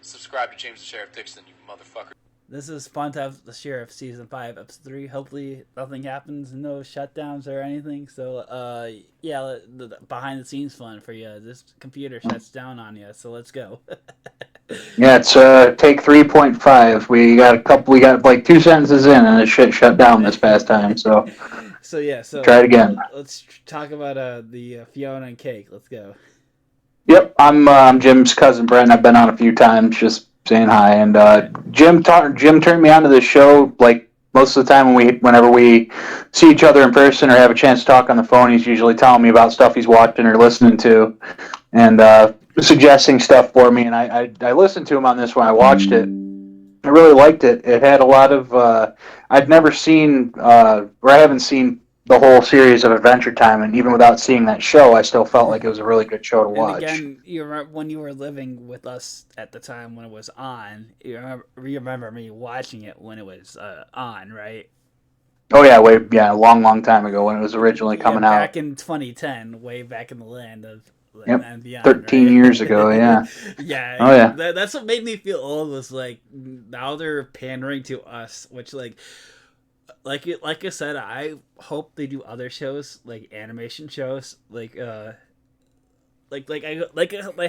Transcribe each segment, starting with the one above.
subscribe to James the Sheriff Dixon, you motherfucker. This is Fun Times the Sheriff Season 5, Episode 3. Hopefully nothing happens, no shutdowns or anything. So, yeah, the behind the scenes fun for you. This computer shuts down on you, so let's go. Yeah, it's take 3.5. We got like 2 sentences in and the shit shut down this past time, so So try it again. Let's talk about the Fiona and Cake. Let's go. Yep, I'm Jim's cousin Brent. I've been on a few times just saying hi, and Jim turned me onto this show. Like most of the time whenever we see each other in person or have a chance to talk on the phone, he's usually telling me about stuff he's watching or listening to, and suggesting stuff for me. And I listened to him on this when I watched it. I really liked it. It had a lot of I'd never seen or I haven't seen the whole series of Adventure Time, and even without seeing that show, I still felt like it was a really good show to watch. And again, you remember when you were living with us at the time when it was on. You remember me watching it when it was on, right? Oh yeah, a long time ago when it was originally coming out. Back in 2010, way back in the land of and beyond. 13 years ago, yeah. Yeah. Oh yeah. That's what made me feel old. Was like now they're pandering to us, which like I said, I hope they do other shows like animation shows, I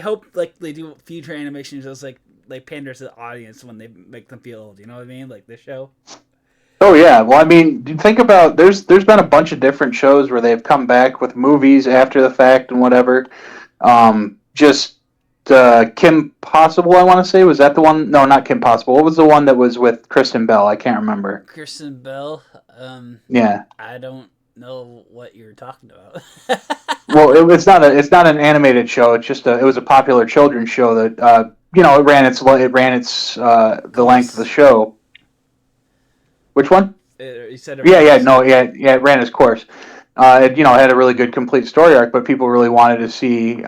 hope like they do future animation shows like pander to the audience when they make them feel old. You know what I mean? Like this show. Oh yeah. Well, I mean, think about there's been a bunch of different shows where they've come back with movies after the fact and whatever. Kim Possible, I want to say, was that the one? No, not Kim Possible. What was the one that was with Kristen Bell? I can't remember. Kristen Bell. Yeah. I don't know what you're talking about. Well, it's not an animated show. It was a popular children's show that it ran its the length of the show. Which one? You said it ran its course. It had a really good complete story arc, but people really wanted to see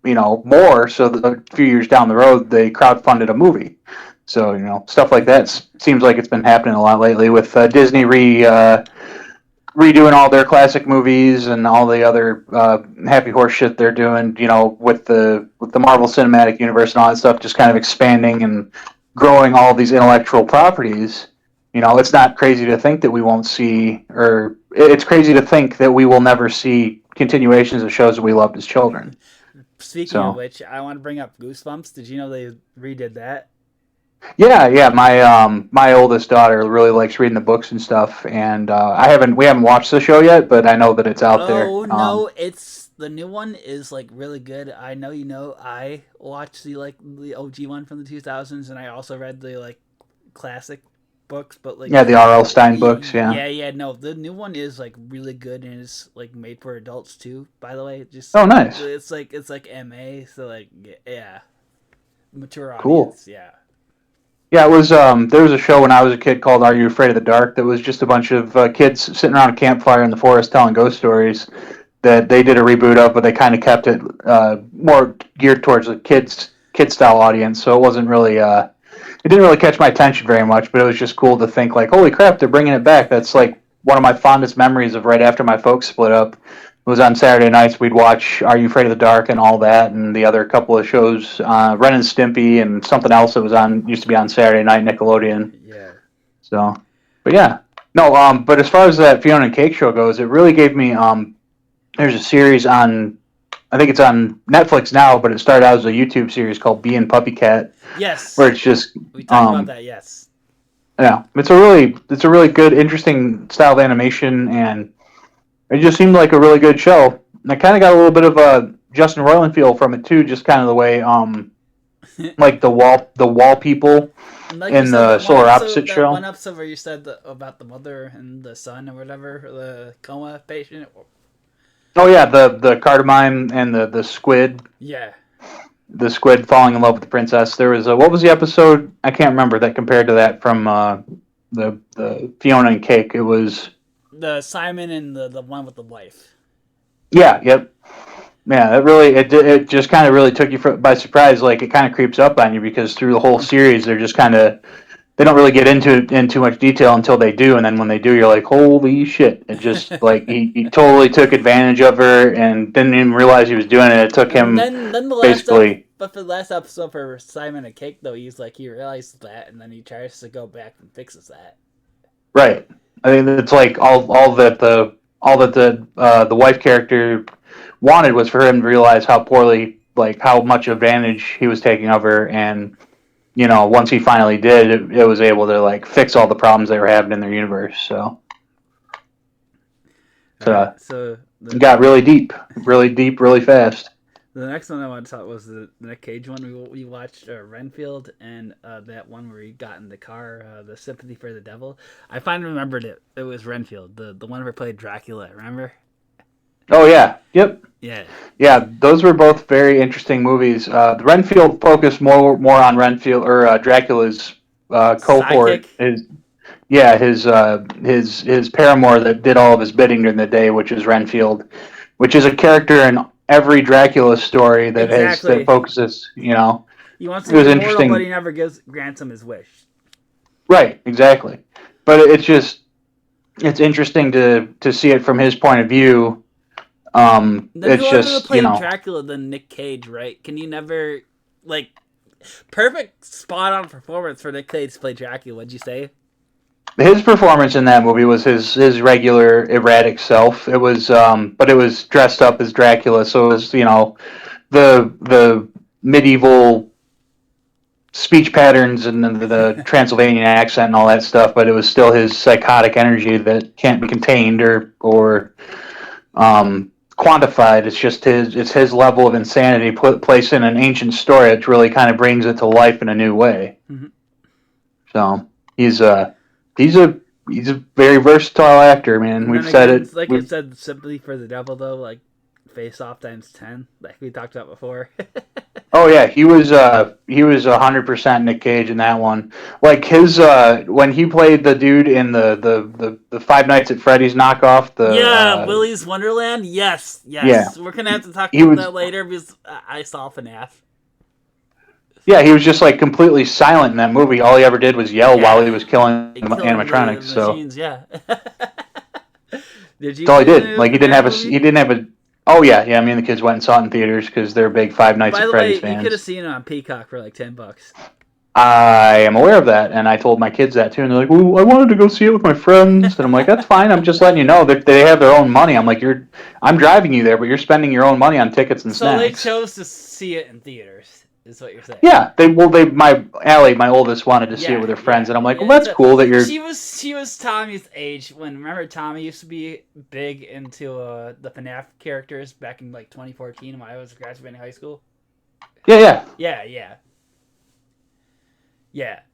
more. So a few years down the road, they crowdfunded a movie. So stuff like that seems like it's been happening a lot lately with Disney redoing all their classic movies and all the other happy horse shit they're doing. With the Marvel Cinematic Universe and all that stuff, just kind of expanding and growing all these intellectual properties. It's not crazy to think that we won't see, or it's crazy to think that we will never see continuations of shows that we loved as children. Speaking of which, I want to bring up Goosebumps. Did you know they redid that? Yeah. My oldest daughter really likes reading the books and stuff, and we haven't watched the show yet, but I know that it's out there. Oh no, it's the new one is like really good. I know I watched the OG one from the 2000s, and I also read the classic books, but the R.L. Stein books. No, the new one is really good, and it's made for adults too, by the way. Nice. It's like MA, so mature audience. Cool. Yeah, it was there was a show when I was a kid called Are You Afraid of the Dark that was just a bunch of kids sitting around a campfire in the forest telling ghost stories that they did a reboot of, but they kind of kept it more geared towards a kid style audience, so it wasn't really it didn't really catch my attention very much, but it was just cool to think holy crap, they're bringing it back. That's one of my fondest memories of right after my folks split up. It was on Saturday nights. We'd watch Are You Afraid of the Dark and all that, and the other couple of shows, Ren and Stimpy, and something else that used to be on Saturday night, Nickelodeon. Yeah. So, but yeah, no. But as far as that Fiona and Cake show goes, it really gave me. There's a series on, I think it's on Netflix now, but it started out as a YouTube series called Bee and Puppy Cat. Yes. Where it's just we talked about that. Yes. Yeah, it's a really good, interesting style of animation, and it just seemed like a really good show. And I kind of got a little bit of a Justin Roiland feel from it too, just kind of the way, like the wall people in the Solar Opposite show. One episode where you said about the mother and the son or whatever, the coma patient. Oh yeah, the Cardamine and the squid. Yeah. The squid falling in love with the princess. There was what was the episode? I can't remember that compared to that from the Fiona and Cake. It was the Simon and the one with the wife. Yeah. Yep. Yeah. It just kind of really took you by surprise. Like it kind of creeps up on you because through the whole series they're just kind of they don't really get into it in too much detail until they do, and then when they do, you're like, holy shit! It just like he totally took advantage of her and didn't even realize he was doing it. It took And him then the last basically. but for the last episode for Simon and Cake though, he's like he realizes that, and then he tries to go back and fixes that. Right. I mean, it's like all that the wife character wanted was for him to realize how poorly, like how much advantage he was taking of her, and once he finally did, it was able to like fix all the problems they were having in their universe. So, So it got really deep, really fast. the next one I want to talk was the Nick Cage one. We watched Renfield and that one where he got in the car, the Sympathy for the Devil. I finally remembered it. It was Renfield, the one where he played Dracula. Remember? Oh yeah, yep. Yeah. Those were both very interesting movies. The Renfield focused more on Renfield or Dracula's cohort. Sidekick? His paramour that did all of his bidding during the day, which is Renfield, which is a character in every Dracula story that that focuses. He wants to be immortal, but he never grants him his wish. Right, exactly. But it's interesting to see it from his point of view. It's just played Dracula than Nick Cage, right? Can you never perfect spot on performance for Nick Cage to play Dracula? What'd you say? His performance in that movie was his regular erratic self. It was, but it was dressed up as Dracula, so it was the medieval speech patterns and the Transylvanian accent and all that stuff. But it was still his psychotic energy that can't be contained or quantified. It's just his level of insanity placed in an ancient story. It really kind of brings it to life in a new way. Mm-hmm. So he's a very versatile actor, man. We've said it. Like I said, Sympathy for the Devil, though, like Face Off times 10, like we talked about before. Oh yeah, he was 100% Nick Cage in that one. Like his when he played the dude in the Five Nights at Freddy's knockoff. Willy's Wonderland. Yes. Yeah. We're gonna have to talk about that later because I saw FNAF. Yeah, he was just like completely silent in that movie. All he ever did was yell while he was killing animatronics. The machines, yeah. That's all he did. Like he didn't have a. Oh yeah. Me and the kids went and saw it in theaters because they're big Five Nights at Freddy's fans. You could have seen it on Peacock for like $10. I am aware of that, and I told my kids that too, and they're like, "Well, I wanted to go see it with my friends," and I'm like, "That's fine. I'm just letting you know that they have their own money." I'm like, I'm driving you there, but you're spending your own money on tickets and snacks. So they chose to see it in theaters. Is what you're saying? Yeah, my oldest wanted to see it with her friends, and I'm like, well, that's cool that you're. She was Tommy's age when remember Tommy used to be big into the FNAF characters back in like 2014 when I was graduating high school. Yeah. Yep.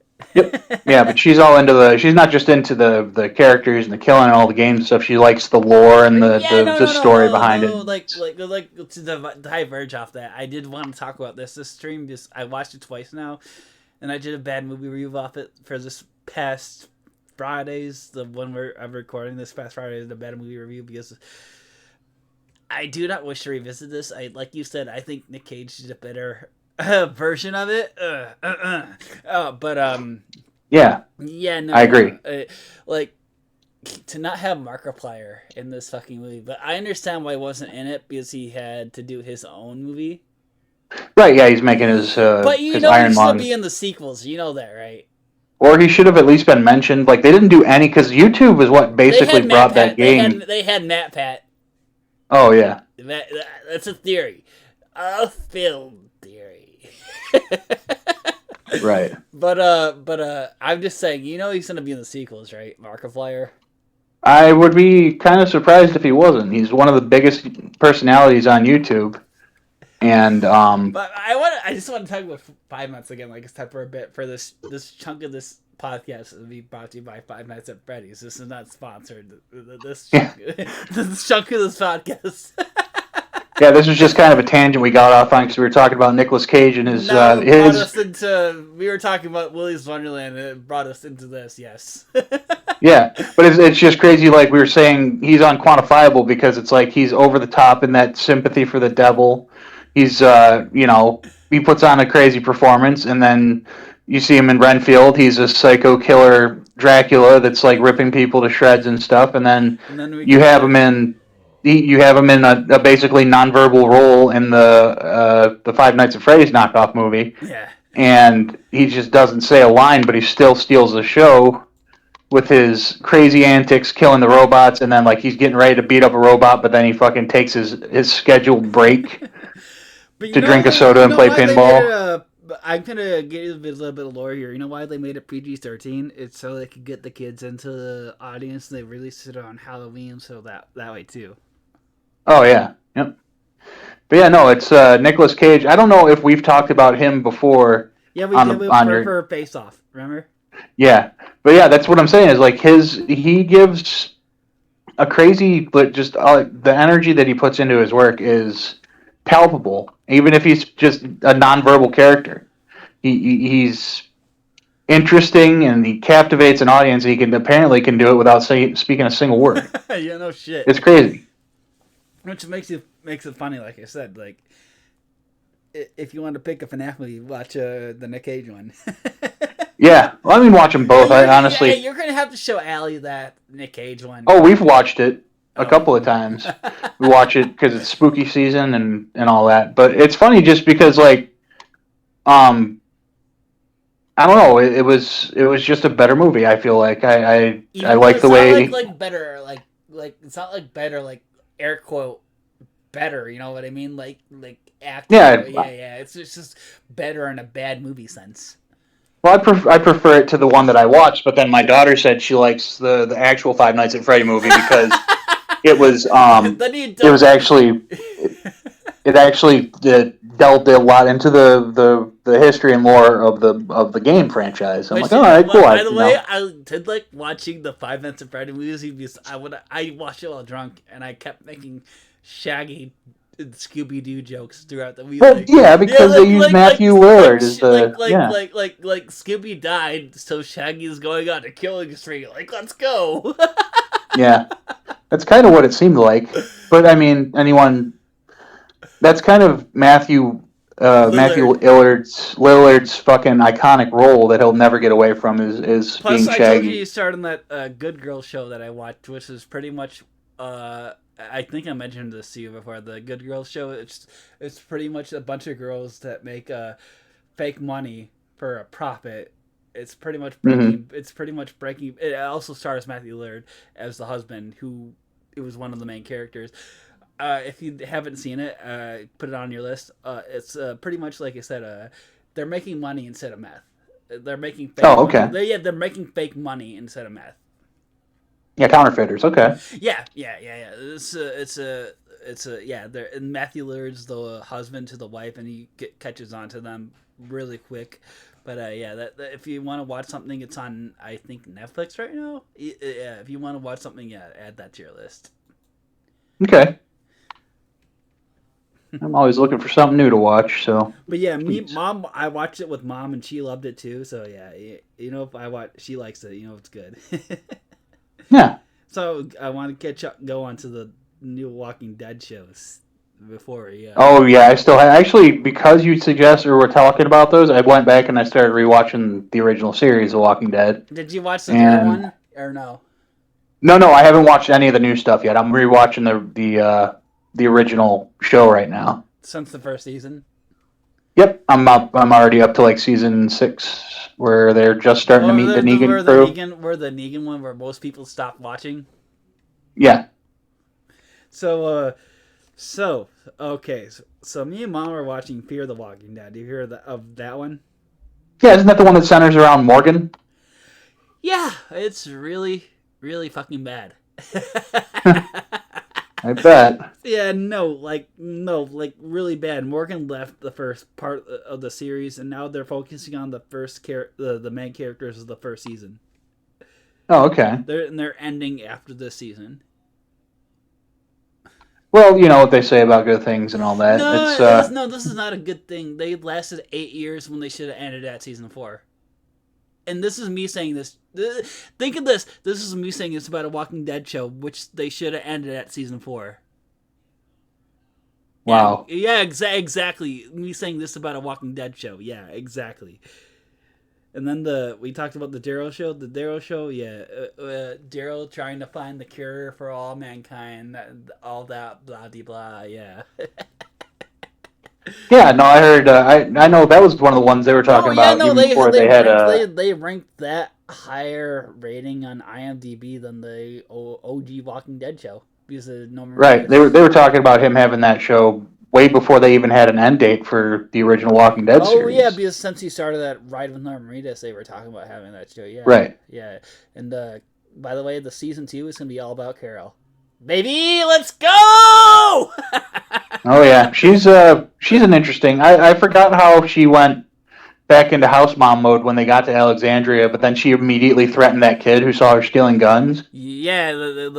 Yeah, but she's all into she's not just into the characters and the killing and all the games and stuff. She likes the lore and the story behind it. Like to diverge off that, I did want to talk about this stream. I watched it twice now, and I did a bad movie review off it for this past Fridays. The one I'm recording this past Friday is the bad movie review because I do not wish to revisit this. Like you said, I think Nick Cage did a better version of it. No, I agree. Like to not have Markiplier in this fucking movie, but I understand why he wasn't in it because he had to do his own movie. Right? Yeah, he's making his. But his Iron he'll still Man. be in the sequels. You know that, right? Or he should have at least been mentioned. Like they didn't do any because YouTube is what basically brought that game. They had Nat Pat. Oh yeah. That's a theory, a film theory. Right. But I'm just saying, he's gonna be in the sequels, right? Markiplier. I would be kind of surprised if he wasn't. He's one of the biggest personalities on YouTube, and But I just want to talk about Five Nights again, like it's time for a bit for this chunk of this podcast will be brought to you by Five Nights at Freddy's. This is not sponsored. This chunk of this podcast. Yeah, this was just kind of a tangent we got off on because we were talking about Nicolas Cage and his. We were talking about Willy's Wonderland, and it brought us into this. Yes. Yeah, but it's just crazy. Like we were saying, he's unquantifiable because it's like he's over the top in that sympathy for the devil. He's he puts on a crazy performance, and then You see him in Renfield. He's a psycho killer Dracula that's like ripping people to shreds and stuff. And then And then we you get have him in a basically nonverbal role in the Five Nights at Freddy's knockoff movie, yeah. and he just doesn't say a line, but he still steals the show with his crazy antics, killing the robots, and then like he's getting ready to beat up a robot, but then he fucking takes his scheduled break But to drink a soda and play why they made it pinball. I'm gonna get a little bit of lore here. You know why they made it PG-13? It's so they could get the kids into the audience. And they released it on Halloween, so that way too. Oh yeah, yep. But yeah, no, it's Nicolas Cage. I don't know if we've talked about him before. Yeah, we on did the, with on your for Face Off. Remember? Yeah, but yeah, that's what I'm saying. Is like he gives a crazy, but just the energy that he puts into his work is palpable. Even if he's just a nonverbal character, he's interesting and he captivates an audience. He can do it without speaking a single word. Yeah, no shit. It's crazy. Which makes it funny. Like I said, like if you want to pick a FNAF movie, watch the Nick Cage one. Yeah, well, I mean, watch them both. I honestly, you're gonna have to show Allie that Nick Cage one. oh, we've watched it a couple of times. We watch it because it's spooky season and all that. But it's funny just because like, I don't know. It was just a better movie. I feel like I like the way like better like it's not like better like air quote better. You know what I mean? Like acting. Yeah. It's just better in a bad movie sense. Well, I prefer it to the one that I watched, but then my daughter said she likes the actual Five Nights at Freddy movie because it was it actually delved a lot into the history and lore of the game franchise. I'm like, all right, cool. By the way, I did like watching the Five Nights at Freddy movies because I watched it while drunk and I kept making Shaggy Scooby-Doo jokes throughout the movie. Well, yeah, because they use Matthew Lillard as the like Scooby died, so Shaggy's going on a killing spree. Like, let's go. Yeah, that's kind of what it seemed like. But I mean, that's kind of Matthew Lillard's fucking iconic role that he'll never get away from is Plus, being Shaggy. I told you started on that Good Girl show that I watched, which is pretty much. I think I mentioned this to you before. The Good Girls show. It's pretty much a bunch of girls that make fake money for a profit. It's pretty much breaking. Mm-hmm. It's pretty much breaking. It also stars Matthew Lillard as the husband, who it was one of the main characters. If you haven't seen it, put it on your list. It's pretty much like I said. They're making money instead of meth. They're making fake money. They're making fake money instead of meth. Yeah, counterfeiters. Okay. Yeah. It's Matthew Lillard's the husband to the wife, and he catches on to them really quick. But that if you want to watch something, it's on I think Netflix right now. Yeah, if you want to watch something, add that to your list. Okay. I'm always looking for something new to watch. So. But yeah, Mom, I watched it with Mom, and she loved it too. So yeah, if she likes it, it's good. Yeah. So I want to go on to the new Walking Dead shows before we. Oh yeah, I still actually because you suggested or were talking about those, I went back and I started rewatching the original series, The Walking Dead. Did you watch the new one or no? No, I haven't watched any of the new stuff yet. I'm rewatching the original show right now. Since the first season. Yep, I'm already up to like season 6, where they're just starting to meet the Negan crew. Where the Negan one, where most people stopped watching. Yeah. So me and Mom are watching Fear the Walking Dead. Do you hear of that one? Yeah, isn't that the one that centers around Morgan? Yeah, it's really, really fucking bad. I bet. Yeah, like really bad. Morgan left the first part of the series, and now they're focusing on the main characters of the first season. Oh, okay. They're ending after this season. Well, you know what they say about good things and all that. No, this is not a good thing. They lasted 8 years when they should have ended at season 4. And this is me saying this. Think of this. This is me saying this about a Walking Dead show, which they should have ended at season 4. Wow. Yeah, exactly. Me saying this about a Walking Dead show. Yeah, exactly. And then we talked about the Daryl show. The Daryl show, yeah, Daryl trying to find the cure for all mankind, all that blah de blah, yeah. Yeah, no, I heard. I know that was one of the ones they were Oh talking yeah, about no, even they before they they had ranked a. they ranked that higher rating on IMDb than the OG Walking Dead show because of Norman Right, Reedus. they were talking about him having that show way before they even had an end date for the original Walking Dead Oh yeah, series. because since he started that ride with Norman Reedus, they were talking about having that show. Yeah, Right. yeah. And by the way, the season 2 is gonna be all about Carol. Baby, let's go! Oh yeah, she's an interesting. I forgot how she went back into house mom mode when they got to Alexandria, but then she immediately threatened that kid who saw her stealing guns. Yeah, the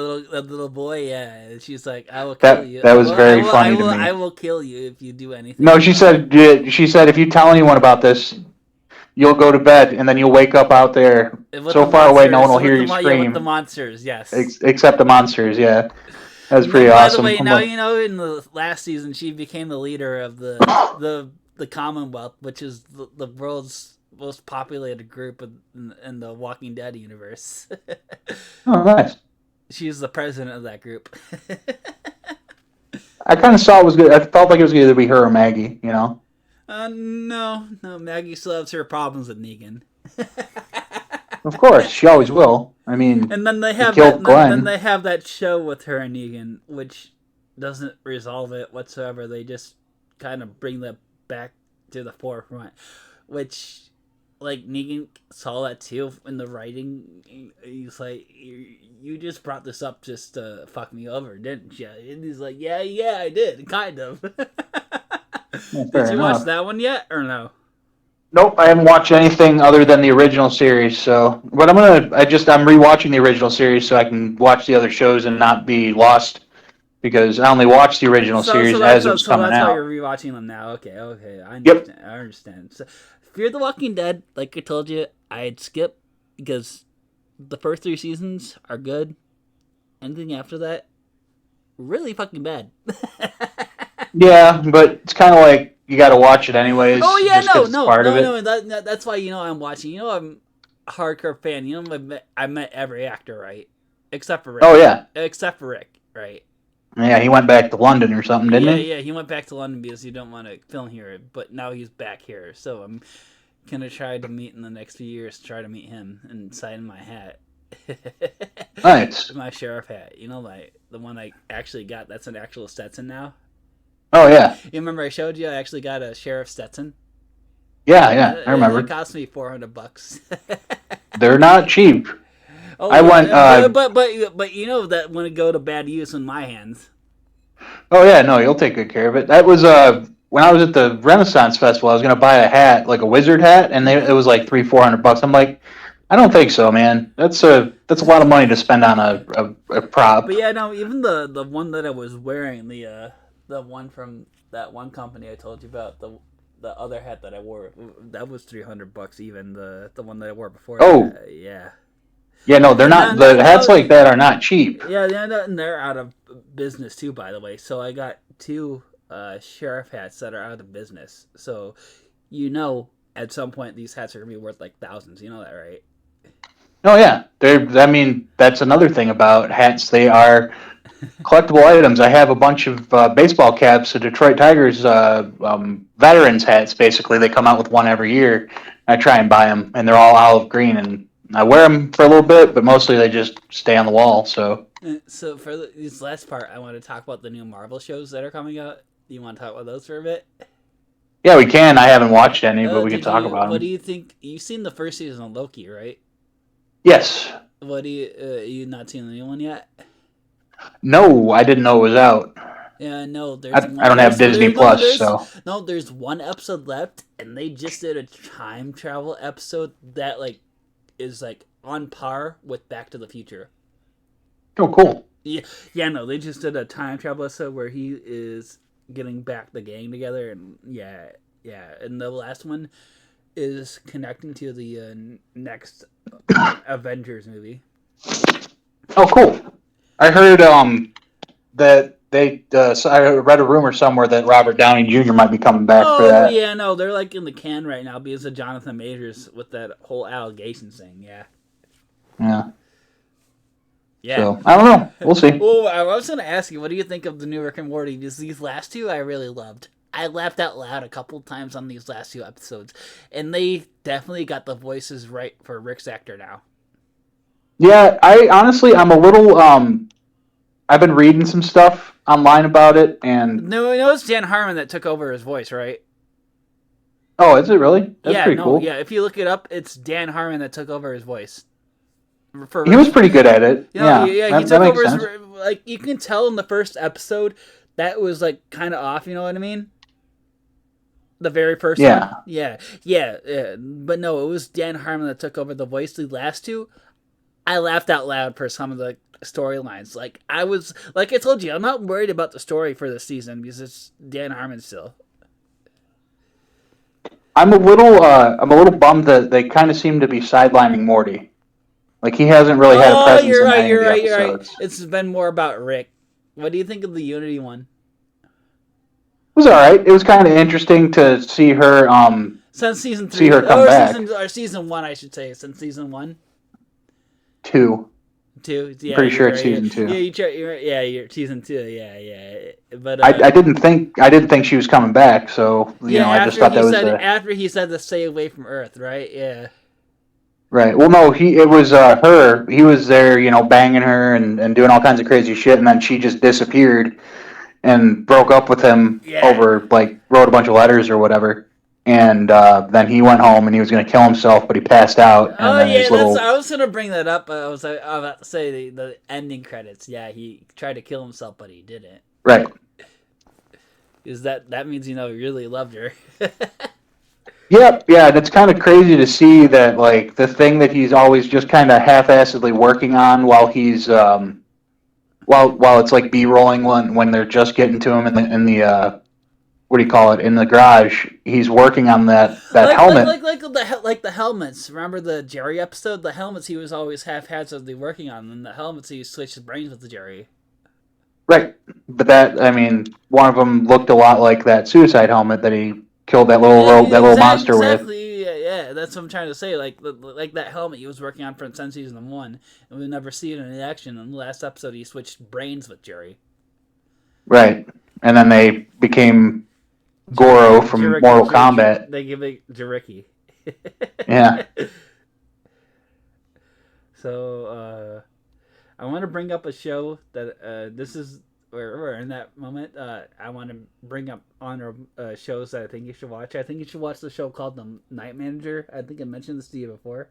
little boy. Yeah, she's like, "I will kill That you. that was very funny to I me. will kill you if you do anything." No, she said if you tell anyone about this, you'll go to bed and then you'll wake up out there With so the far away no one monsters, will hear you with the scream monsters, yes. except the monsters. Yeah, that was And pretty then, by the awesome. way, I'm now like, you know in the last season she became the leader of the Commonwealth, which is the world's most populated group in the Walking Dead universe. oh nice. She's the president of that group. I kind of saw it was good. I felt like it was either be her or Maggie. You know. No, Maggie still has her problems with Negan. Of course, she always will. I mean, And then they he have killed then Glenn. they have that show with her and Negan, which doesn't resolve it whatsoever. They just kind of bring that back to the forefront, which like Negan saw that too in the writing. He's like, "You just brought this up just to fuck me over, didn't you?" And he's like, "Yeah, I did, kind of." Yeah, Did fair you watch enough. that one yet, or no? Nope, I haven't watched anything other than the original series. So, but I'm rewatching the original series so I can watch the other shows and not be lost because I only watched the original series as it was So coming that's why you're out. rewatching them now. Okay, I Yep. understand. So, Fear the Walking Dead, like I told you, I'd skip because the first 3 seasons are good. Anything after that, really fucking bad. Yeah, but it's kind of like you got to watch it Oh anyways, yeah, just because it's part of it. That's why I'm watching. I'm a hardcore fan. I met every actor, right? Except for Rick. Oh yeah, Except for Rick, right? yeah. He went back to London or something, didn't he? Yeah. He went back to London because he don't want to film here, but now he's back here. So I'm gonna try to meet in the next few years. Try to meet him and sign my hat. Nice. My sheriff hat. The one I actually got. That's an actual Stetson now. Oh yeah, You remember I showed you? I actually got a sheriff Stetson. yeah. I It remember. cost me $400. They're not cheap. Oh I went. yeah, but you know that when it go to bad use in my hands. Oh yeah, no, you'll take good care of it. That was when I was at the Renaissance Festival. I was gonna buy a hat, like a wizard hat, and it was like 300-400 bucks. I'm like, I don't think so, man. That's a lot of money to spend on a prop. But yeah, no, even the one that I was wearing, the one from that one company I told you about, the other hat that I wore, that was $300 even. The one that I wore before Oh that, yeah. yeah, no, they're And not. The hats like that are not cheap. yeah, and they're out of business too, by the way. So I got two sheriff hats that are out of business. So at some point these hats are gonna be worth like thousands. You know that, right? Oh yeah, they're. I mean, that's another thing about hats. They are collectible items. I have a bunch of baseball caps, the Detroit Tigers veterans hats. Basically, they come out with one every year. I try and buy them, and they're all olive green, and I wear them for a little bit, but mostly they just stay on the wall. So So for this last part, I want to talk about the new Marvel shows that are coming out. Do you want to talk about those for a bit? yeah, we can. I haven't watched any, but we can Did talk you? about What do them. you think? You've seen the first season of Loki, right? Yes. What do you not seen the new one yet? No, I didn't know it was out. Yeah, no. There's I one. don't have Disney Plus, so. There's one episode left, and they just did a time travel episode that is on par with Back to the Future. Oh, cool. Yeah, no, they just did a time travel episode where he is getting back the gang together, and yeah, and the last one is connecting to the next Avengers movie. Oh, cool. I heard that So I read a rumor somewhere that Robert Downey Jr. might be coming back for Oh that. yeah, no, they're like in the can right now because of Jonathan Majors with that whole allegations thing. Yeah. Yeah. Yeah. So I don't know. We'll see. Well, I was going to ask you, what do you think of the new Rick and Morty? Because these last two I really loved. I laughed out loud a couple times on these last two episodes, and they definitely got the voices right for Rick's actor now. Yeah, I'm a little I've been reading some stuff online about it, and No, it's Dan Harmon that took over his voice, right? oh, is it really? That's pretty cool. Yeah. If you look it up, it's Dan Harmon that took over his voice. He was pretty good at it. You know, yeah, he took over his, like, you can tell in the first episode that was like kind of off. You know what I mean? The very first one. Yeah. But no, it was Dan Harmon that took over the voice. The last two, I laughed out loud for some of the storylines. Like I told you, I'm not worried about the story for this season because it's Dan Harmon still. I'm a little bummed that they kind of seem to be sidelining Morty. Like he hasn't really had a presence in any of the episodes. You're right. It's been more about Rick. What do you think of the Unity one? It was all right. It was kind of interesting to see her. Since season 3, see her come back. Season 1, I should say. Since season 1. 2. Yeah, pretty sure it's right. season 2. You're season 2. Yeah. But I didn't think she was coming back. So I just thought that was after he said to stay away from Earth, right? Yeah. Right. Well, no, it was her. He was there, banging her and doing all kinds of crazy shit, and then she just disappeared and broke up with him over, like, wrote a bunch of letters or whatever. And then he went home and he was going to kill himself, but he passed out. And I was going to bring that up. I was about to say the ending credits. Yeah, he tried to kill himself, but he didn't. Right. Is that means he really loved her. Yep, yeah, and it's kind of crazy to see that, like, the thing that he's always just kind of half-assedly working on while he's while it's like B-rolling when they're just getting to him in the what do you call it, in the garage, he's working on that helmet. Like the helmets. Remember the Jerry episode? The helmets he was always half-assedly working on, and the helmets he switched his brains with the Jerry. Right, but one of them looked a lot like that suicide helmet that he killed that little monster with. Exactly, yeah, that's what I'm trying to say. Like that helmet he was working on from season 1, and we never see it in action. In the last episode, he switched brains with Jerry. Right, and then they became Goro from Mortal Kombat. They give it Jiriki. Yeah. So, I want to bring up a show that this is. We're in that moment. I want to bring up shows that I think you should watch. I think you should watch the show called The Night Manager. I think I mentioned this to you before.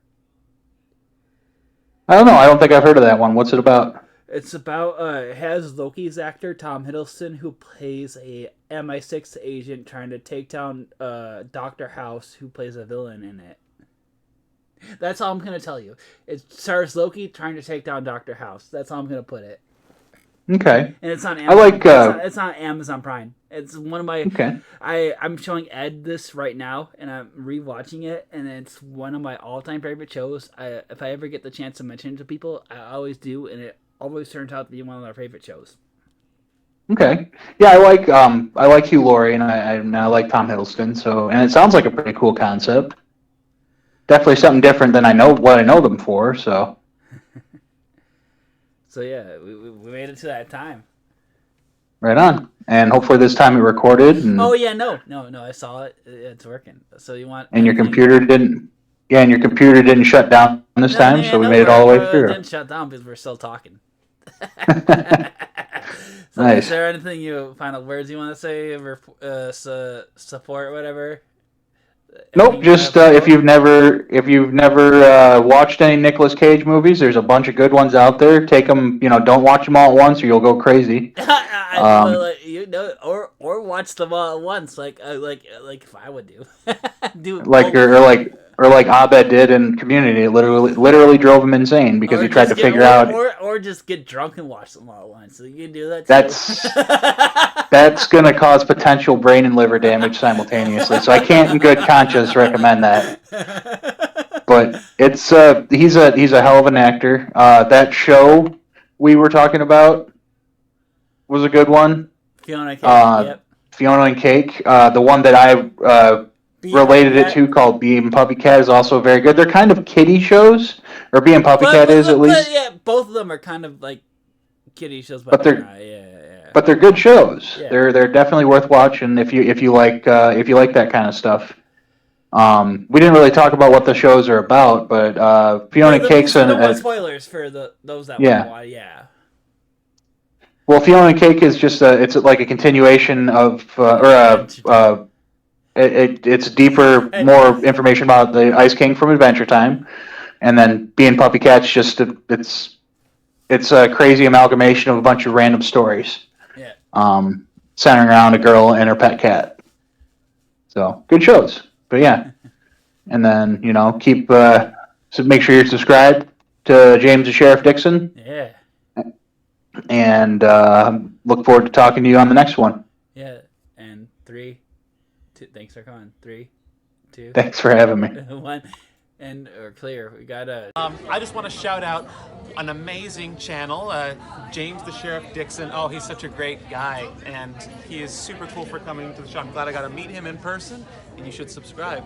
I don't know. I don't think I've heard of that one. What's it about? It's about it has Loki's actor Tom Hiddleston, who plays a MI6 agent trying to take down Dr. House, who plays a villain in it. That's all I'm gonna tell you. It stars Loki trying to take down Dr. House. That's how I'm gonna put it. Okay. And it's on Amazon. It's on Amazon Prime. It's one of my. Okay. I'm showing Ed this right now, and I'm rewatching it, and it's one of my all-time favorite shows. If I ever get the chance to mention it to people, I always do, and it always turns out to be one of our favorite shows. Okay. Yeah, I like Hugh Laurie, and I like Tom Hiddleston. So, and it sounds like a pretty cool concept. Definitely something different than I know them for. So. So yeah, we made it to that time. Right on, and hopefully this time it recorded. And, oh yeah, no, I saw it. It's working. So you want? And your computer didn't. Yeah, and your computer didn't shut down this time, so we made it all the way through. It didn't shut down because we're still talking. So nice. Is there anything final words you want to say or support whatever? Nope. Just if you've never watched any Nicolas Cage movies, there's a bunch of good ones out there. Take them. Don't watch them all at once, or you'll go crazy. Or watch them all at once, like if I would do. Like Abed did in Community. It literally drove him insane because he tried to figure out. Or just get drunk and watch them all at once. So you can do that too. That's going to cause potential brain and liver damage simultaneously. So I can't, in good conscience, recommend that. But it's he's a hell of an actor. That show we were talking about was a good one. Fiona Cake. Uh, Yep. Fiona and Cake. The one that I Bee and related it Puppycat. to called Bee and Puppy Cat is also very good. They're kind of kiddie shows, or Bee and Puppy Cat is at But least. yeah, both of them are kind of like kiddie shows, But they're yeah. but they're good shows. Yeah. They're definitely worth watching if you like that kind of stuff. We didn't really talk about what the shows are about, but Fiona and Cake's We don't want spoilers for those that want to watch. Yeah. Well, Fiona and Cake is just it's like a continuation of it's deeper, more information about the Ice King from Adventure Time, and then Bee and Puppy Cat's just it's a crazy amalgamation of a bunch of random stories. Yeah. Centering around a girl and her pet cat. So good shows, but yeah, and then keep so make sure you're subscribed to James the Sheriff Dixon. Yeah. And look forward to talking to you on the next one. Yeah, and 3, 2. Thanks for coming. 3, 2. Thanks for having me. 1, and we're clear. We got a. I just want to shout out an amazing channel, James the Sheriff Dixon. Oh, he's such a great guy, and he is super cool for coming to the show. I'm glad I got to meet him in person, and you should subscribe.